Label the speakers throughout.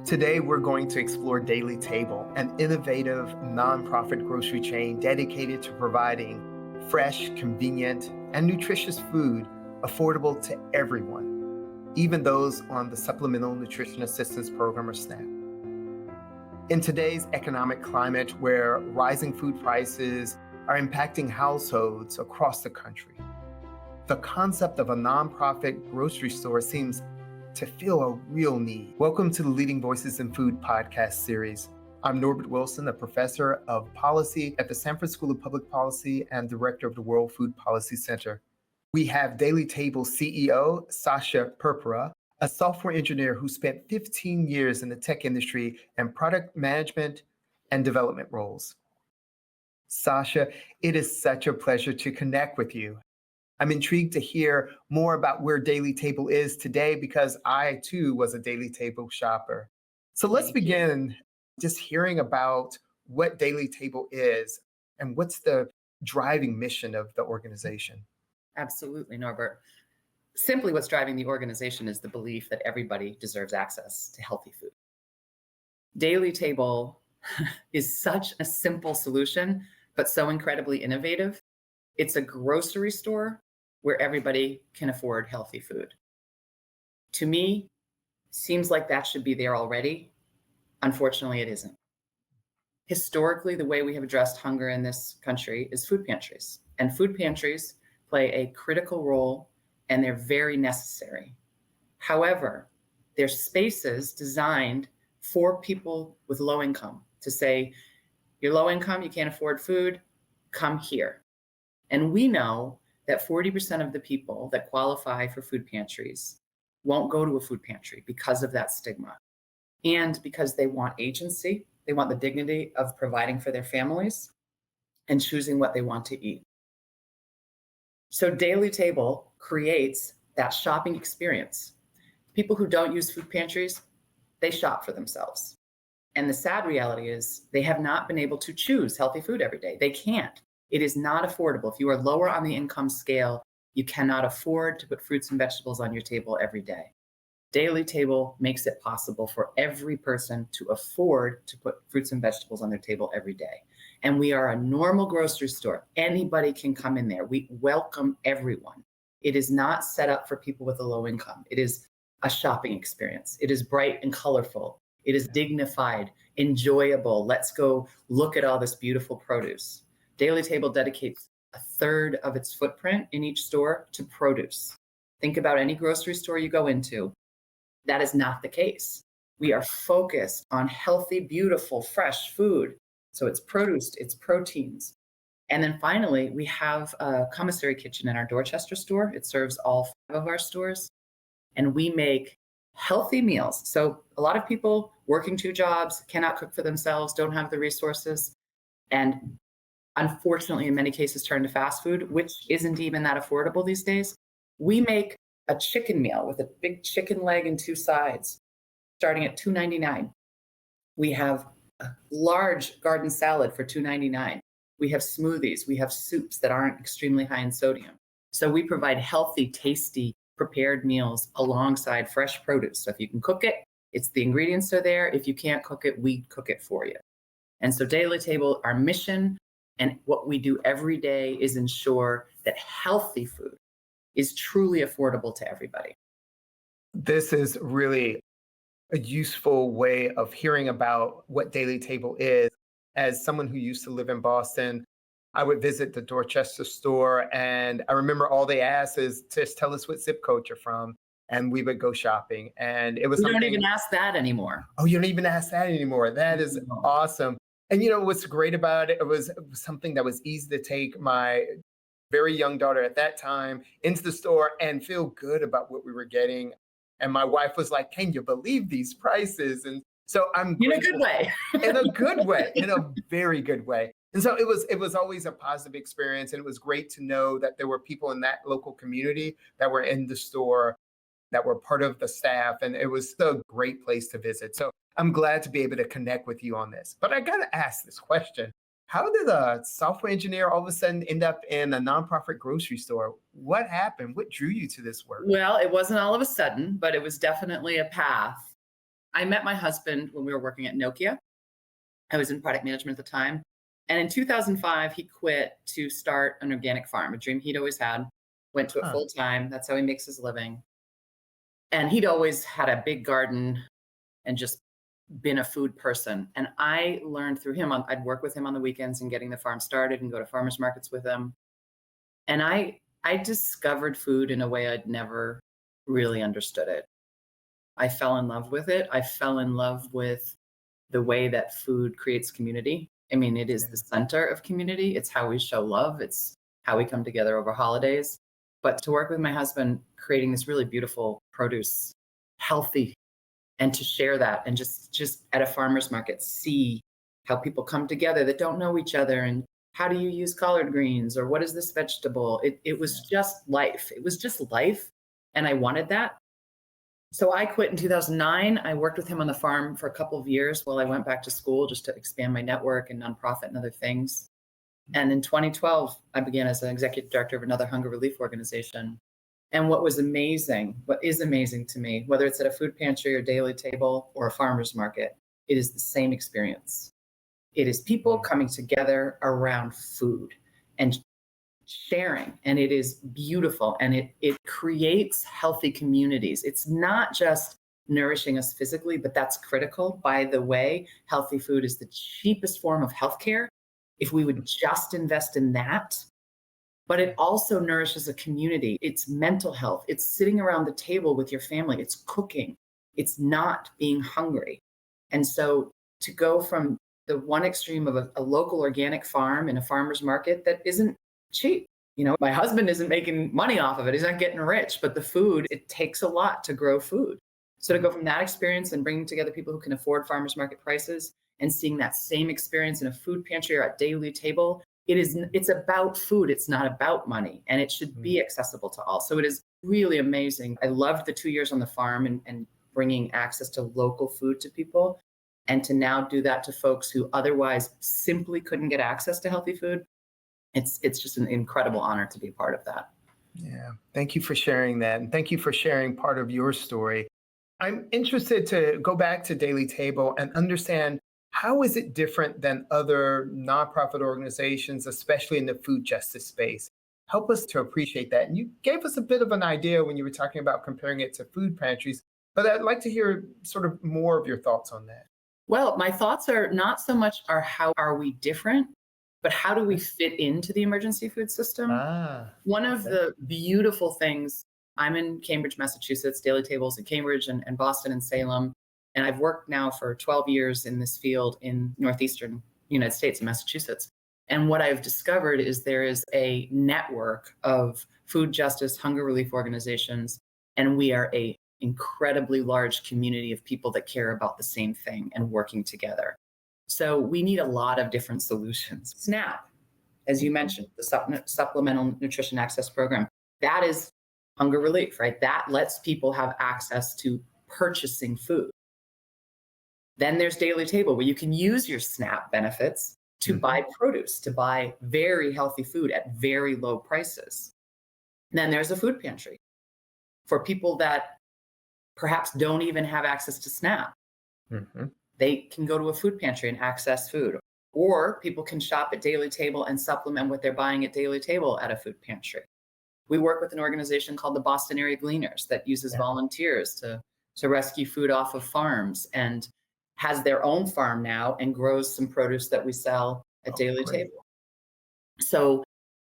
Speaker 1: Today, we're going to explore Daily Table, an innovative nonprofit grocery chain dedicated to providing fresh, convenient, and nutritious food affordable to everyone, even those on the Supplemental Nutrition Assistance Program or SNAP. In today's economic climate where rising food prices are impacting households across the country, the concept of a nonprofit grocery store seems to fill a real need. Welcome to the Leading Voices in Food podcast series. I'm Norbert Wilson, a professor of policy at the Sanford School of Public Policy and director of the World Food Policy Center. We have Daily Table CEO Sasha Purpura, a software engineer who spent 15 years in the tech industry and product management and development roles. Sasha, it is such a pleasure to connect with you. I'm intrigued to hear more about where Daily Table is today because I too was a Daily Table shopper. So let's begin just hearing about what Daily Table is and what's the driving mission of the organization.
Speaker 2: Absolutely, Norbert. Simply what's driving the organization is the belief that everybody deserves access to healthy food. Daily Table is such a simple solution, but so incredibly innovative. It's a grocery store where everybody can afford healthy food. To me, seems like that should be there already. Unfortunately, it isn't. Historically, the way we have addressed hunger in this country is food pantries. And food pantries play a critical role and they're very necessary. However, they're spaces designed for people with low income to say, you're low income, you can't afford food, come here. And we know that 40% of the people that qualify for food pantries won't go to a food pantry because of that stigma. And because they want agency, they want the dignity of providing for their families and choosing what they want to eat. So Daily Table creates that shopping experience. People who don't use food pantries, they shop for themselves. And the sad reality is they have not been able to choose healthy food every day. They can't. It is not affordable. If you are lower on the income scale, you cannot afford to put fruits and vegetables on your table every day. Daily Table makes it possible for every person to afford to put fruits and vegetables on their table every day. And we are a normal grocery store. Anybody can come in there. We welcome everyone. It is not set up for people with a low income. It is a shopping experience. It is bright and colorful. It is dignified, enjoyable. Let's go look at all this beautiful produce. Daily Table dedicates a third of its footprint in each store to produce. Think about any grocery store you go into. That is not the case. We are focused on healthy, beautiful, fresh food. So it's produce, it's proteins. And then finally, we have a commissary kitchen in our Dorchester store. It serves all 5 of our stores. And we make healthy meals. So a lot of people working 2 jobs, cannot cook for themselves, don't have the resources. And unfortunately, in many cases, turn to fast food, which isn't even that affordable these days. We make a chicken meal with a big chicken leg and 2 sides, starting at $2.99. We have a large garden salad for $2.99. We have smoothies. We have soups that aren't extremely high in sodium. So we provide healthy, tasty, prepared meals alongside fresh produce. So if you can cook it, the ingredients are there. If you can't cook it, we cook it for you. And so Daily Table, our mission and what we do every day is ensure that healthy food is truly affordable to everybody.
Speaker 1: This is really a useful way of hearing about what Daily Table is. As someone who used to live in Boston, I would visit the Dorchester store, and I remember all they asked is just tell us what zip code you're from, and we would go shopping. And it was
Speaker 2: We don't even ask that anymore.
Speaker 1: Oh, you don't even ask that anymore. That is awesome. And you know what's great about it? It was something that was easy to take my very young daughter at that time into the store and feel good about what we were getting. And my wife was like, "Can you believe these prices?" And so I'm
Speaker 2: in a good way.
Speaker 1: In a good way, in a very good way. And so it was always a positive experience. And it was great to know that there were people in that local community that were in the store, that were part of the staff. And it was a great place to visit. So I'm glad to be able to connect with you on this. But I got to ask this question. How did a software engineer all of a sudden end up in a nonprofit grocery store? What happened? What drew you to this work?
Speaker 2: Well, it wasn't all of a sudden, but it was definitely a path. I met my husband when we were working at Nokia. I was in product management at the time. And in 2005, he quit to start an organic farm, a dream he'd always had, went to it
Speaker 1: Huh.
Speaker 2: full time. That's how he makes his living. And he'd always had a big garden and just been a food person. And I learned through him, I'd work with him on the weekends and getting the farm started and go to farmers markets with him. And I discovered food in a way I'd never really understood it. I fell in love with it. I fell in love with the way that food creates community. I mean, it is the center of community. It's how we show love. It's how we come together over holidays. But to work with my husband, creating this really beautiful produce, healthy, and to share that and just at a farmer's market, see how people come together that don't know each other and how do you use collard greens or what is this vegetable? It was just life. It was just life. And I wanted that. So I quit in 2009. I worked with him on the farm for a couple of years while I went back to school just to expand my network and nonprofit and other things. And in 2012, I began as an executive director of another hunger relief organization. And what is amazing to me, whether it's at a food pantry or daily table or a farmer's market, it is the same experience. It is people coming together around food and sharing, and it is beautiful, and it creates healthy communities. It's not just nourishing us physically, but that's critical. By the way, healthy food is the cheapest form of healthcare. If we would just invest in that, but it also nourishes a community. It's mental health. It's sitting around the table with your family. It's cooking. It's not being hungry. And so to go from the one extreme of a local organic farm in a farmer's market that isn't cheap. You know, my husband isn't making money off of it. He's not getting rich, but the food, it takes a lot to grow food. So to go from that experience and bringing together people who can afford farmers market prices and seeing that same experience in a food pantry or at daily table, it's about food. It's not about money, and it should be accessible to all. So it is really amazing. I loved the 2 years on the farm and bringing access to local food to people, and to now do that to folks who otherwise simply couldn't get access to healthy food. It's just an incredible honor to be a part of that.
Speaker 1: Yeah. Thank you for sharing that. And thank you for sharing part of your story. I'm interested to go back to Daily Table and understand, how is it different than other nonprofit organizations, especially in the food justice space? Help us to appreciate that. And you gave us a bit of an idea when you were talking about comparing it to food pantries, but I'd like to hear sort of more of your thoughts on that.
Speaker 2: Well, my thoughts are not so much are how are we different, but how do we fit into the emergency food system?
Speaker 1: Ah,
Speaker 2: One of
Speaker 1: okay.
Speaker 2: the beautiful things, I'm in Cambridge, Massachusetts, Daily Tables in Cambridge and Boston and Salem. And I've worked now for 12 years in this field in Northeastern United States and Massachusetts. And what I've discovered is there is a network of food justice, hunger relief organizations, and we are a incredibly large community of people that care about the same thing and working together. So we need a lot of different solutions. SNAP, as you mentioned, the Supplemental Nutrition Access Program, that is hunger relief, right? That lets people have access to purchasing food. Then there's Daily Table, where you can use your SNAP benefits to buy produce, to buy very healthy food at very low prices. Then there's a food pantry for people that perhaps don't even have access to SNAP.
Speaker 1: Mm-hmm.
Speaker 2: They can go to a food pantry and access food. Or people can shop at Daily Table and supplement what they're buying at Daily Table at a food pantry. We work with an organization called the Boston Area Gleaners that uses volunteers to rescue food off of farms and has their own farm now and grows some produce that we sell at Daily Table. So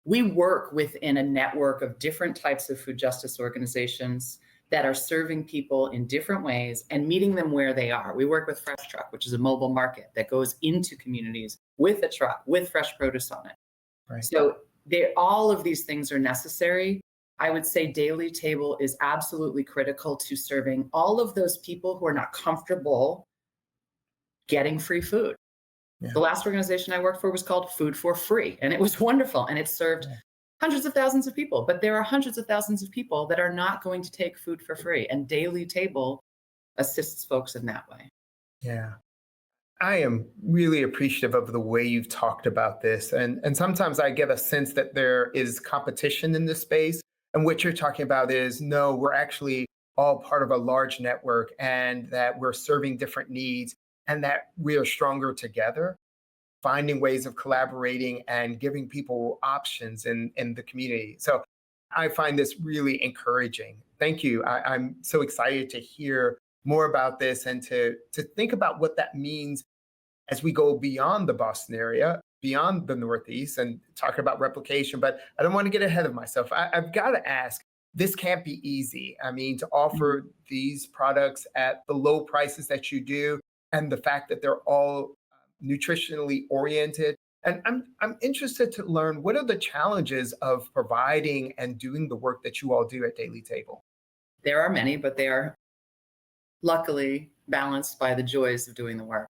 Speaker 2: we work within a network of different types of food justice organizations that are serving people in different ways and meeting them where they are. We work with Fresh Truck, which is a mobile market that goes into communities with a truck with fresh produce on it.
Speaker 1: Right.
Speaker 2: So all of these things are necessary. I would say Daily Table is absolutely critical to serving all of those people who are not comfortable getting free food.
Speaker 1: Yeah.
Speaker 2: The last organization I worked for was called Food for Free, and it was wonderful, and it served hundreds of thousands of people. But there are hundreds of thousands of people that are not going to take food for free, and Daily Table assists folks in that way.
Speaker 1: Yeah. I am really appreciative of the way you've talked about this. And sometimes I get a sense that there is competition in this space. And what you're talking about is, no, we're actually all part of a large network and that we're serving different needs and that we are stronger together, finding ways of collaborating and giving people options in the community. So I find this really encouraging. Thank you. I'm so excited to hear more about this and to think about what that means as we go beyond the Boston area, beyond the Northeast, and talk about replication. But I don't want to get ahead of myself. I've got to ask, this can't be easy. I mean, to
Speaker 2: Mhm.
Speaker 1: offer these products at the low prices that you do, and the fact that they're all nutritionally oriented. And I'm interested to learn, what are the challenges of providing and doing the work that you all do at Daily Table?
Speaker 2: There are many, but they are luckily balanced by the joys of doing the work.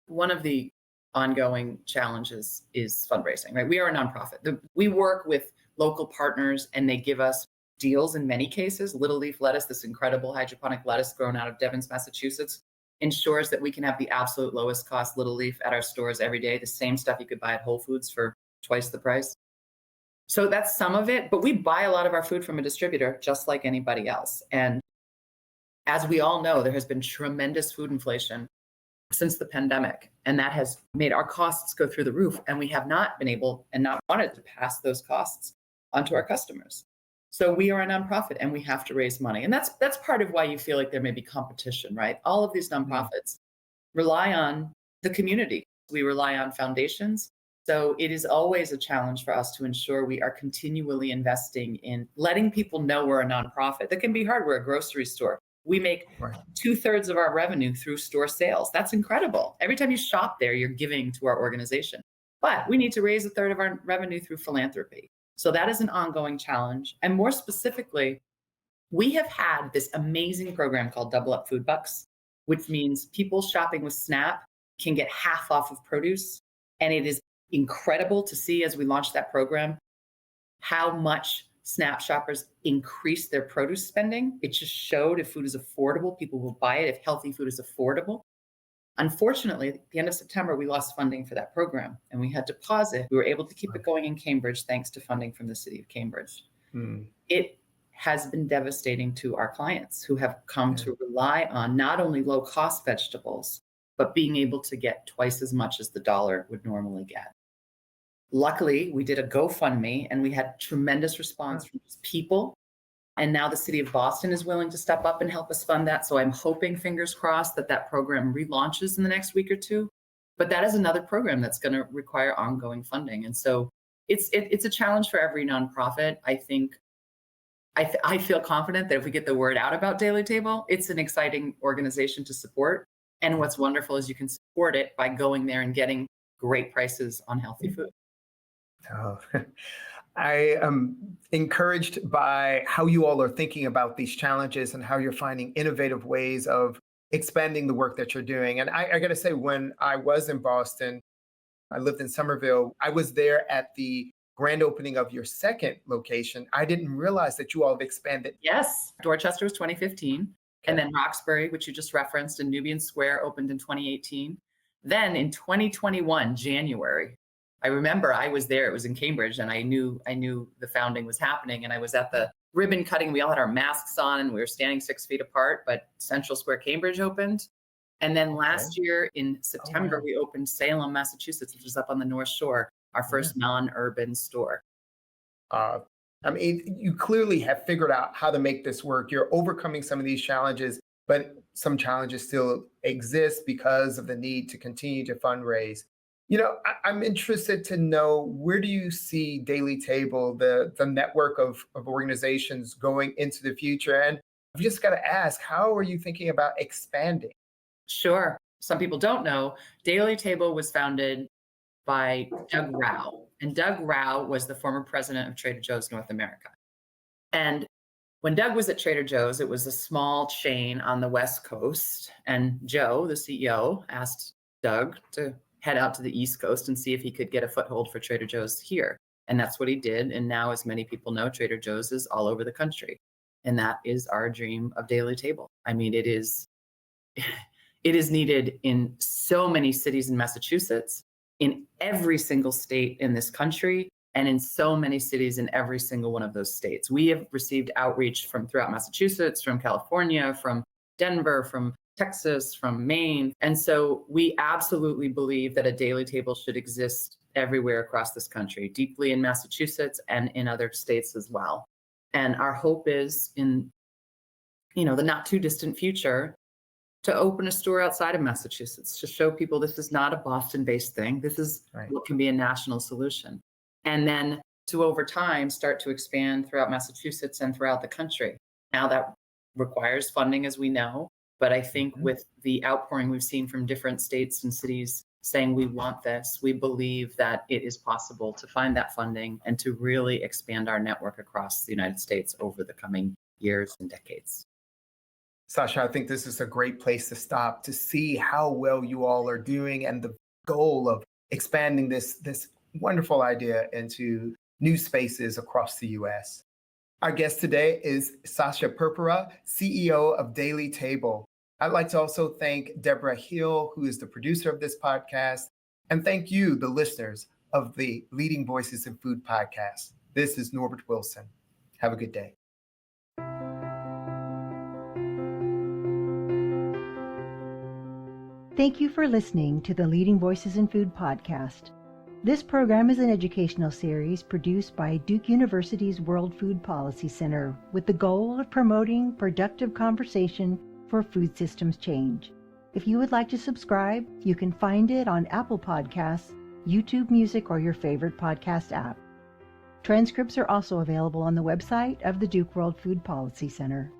Speaker 2: One of the ongoing challenges is fundraising, right? We are a nonprofit. We work with local partners and they give us deals in many cases. Little leaf lettuce, this incredible hydroponic lettuce grown out of Devens, Massachusetts, ensures that we can have the absolute lowest cost little leaf at our stores every day, the same stuff you could buy at Whole Foods for twice the price. So that's some of it, but we buy a lot of our food from a distributor just like anybody else. And as we all know, there has been tremendous food inflation since the pandemic, and that has made our costs go through the roof. And we have not been able and not wanted to pass those costs onto our customers. So we are a nonprofit and we have to raise money. And that's part of why you feel like there may be competition, right? All of these
Speaker 1: Mm.
Speaker 2: nonprofits rely on the community. We rely on foundations. So it is always a challenge for us to ensure we are continually investing in letting people know we're a nonprofit. That can be hard. We're a grocery store. We make
Speaker 1: Right.
Speaker 2: 2/3 of our revenue through store sales. That's incredible. Every time you shop there, you're giving to our organization. But we need to raise a third of our revenue through philanthropy. So that is an ongoing challenge. And more specifically, we have had this amazing program called Double Up Food Bucks, which means people shopping with SNAP can get half off of produce. And it is incredible to see as we launch that program how much SNAP shoppers increase their produce spending. It just showed if food is affordable, people will buy it if healthy food is affordable. Unfortunately, at the end of September, we lost funding for that program and we had to pause it. We were able to keep it going in Cambridge thanks to funding from the city of Cambridge.
Speaker 1: Mm.
Speaker 2: It has been devastating to our clients who have come
Speaker 1: Yeah.
Speaker 2: to rely on not only low cost vegetables, but being able to get twice as much as the dollar would normally get. Luckily, we did a GoFundMe and we had tremendous response from people. And now the city of Boston is willing to step up and help us fund that. So I'm hoping, fingers crossed, that that program relaunches in the next week or two. But that is another program that's going to require ongoing funding. And so it's a challenge for every nonprofit. I think I feel confident that if we get the word out about Daily Table, it's an exciting organization to support. And what's wonderful is you can support it by going there and getting great prices on healthy food.
Speaker 1: Oh, I am encouraged by how you all are thinking about these challenges and how you're finding innovative ways of expanding the work that you're doing. And I got to say, when I was in Boston, I lived in Somerville. I was there at the grand opening of your second location. I didn't realize that you all have expanded.
Speaker 2: Yes, Dorchester was 2015. And
Speaker 1: Okay.
Speaker 2: then Roxbury, which you just referenced, and Nubian Square opened in 2018. Then in 2021, January, I remember I was there. It was in Cambridge, and I knew the founding was happening. And I was at the ribbon cutting. We all had our masks on, and we were standing 6 feet apart. But Central Square Cambridge opened, and then
Speaker 1: Okay.
Speaker 2: last year in
Speaker 1: Oh,
Speaker 2: September,
Speaker 1: wow.
Speaker 2: we opened Salem, Massachusetts, which is up on the North Shore, our
Speaker 1: Yeah.
Speaker 2: first non-urban store.
Speaker 1: Uh, I mean, you clearly have figured out how to make this work. You're overcoming some of these challenges, but some challenges still exist because of the need to continue to fundraise. I'm interested to know, where do you see Daily Table, the network of organizations, going into the future? And I've just got to ask, how are you thinking about expanding?
Speaker 2: Sure. Some people don't know, Daily Table was founded by Doug Rao. And Doug Rao was the former president of Trader Joe's North America. And when Doug was at Trader Joe's, it was a small chain on the West Coast. And Joe, the CEO, asked Doug to head out to the East Coast and see if he could get a foothold for Trader Joe's here. And that's what he did. And now, as many people know, Trader Joe's is all over the country. And that is our dream of Daily Table. I mean, it is needed in so many cities in Massachusetts, in every single state in this country, and in so many cities in every single one of those states. We have received outreach from throughout Massachusetts, from California, from Denver, from Texas, from Maine. And so we absolutely believe that a daily table should exist everywhere across this country, deeply in Massachusetts and in other states as well. And our hope is in, the not too distant future to open a store outside of Massachusetts to show people this is not a Boston-based thing. This is what can be a national solution. And then to over time start to expand throughout Massachusetts and throughout the country. Now that requires funding, as we know, but I think with the outpouring we've seen from different states and cities saying we want this, we believe that it is possible to find that funding and to really expand our network across the United States over the coming years and decades.
Speaker 1: Sasha, I think this is a great place to stop to see how well you all are doing and the goal of expanding this wonderful idea into new spaces across the U.S. Our guest today is Sasha Purpura, CEO of Daily Table. I'd like to also thank Deborah Hill, who is the producer of this podcast, and thank you, the listeners of the Leading Voices in Food podcast. This is Norbert Wilson. Have a good day.
Speaker 3: Thank you for listening to the Leading Voices in Food podcast. This program is an educational series produced by Duke University's World Food Policy Center with the goal of promoting productive conversation for food systems change. If you would like to subscribe, you can find it on Apple Podcasts, YouTube Music, or your favorite podcast app. Transcripts are also available on the website of the Duke World Food Policy Center.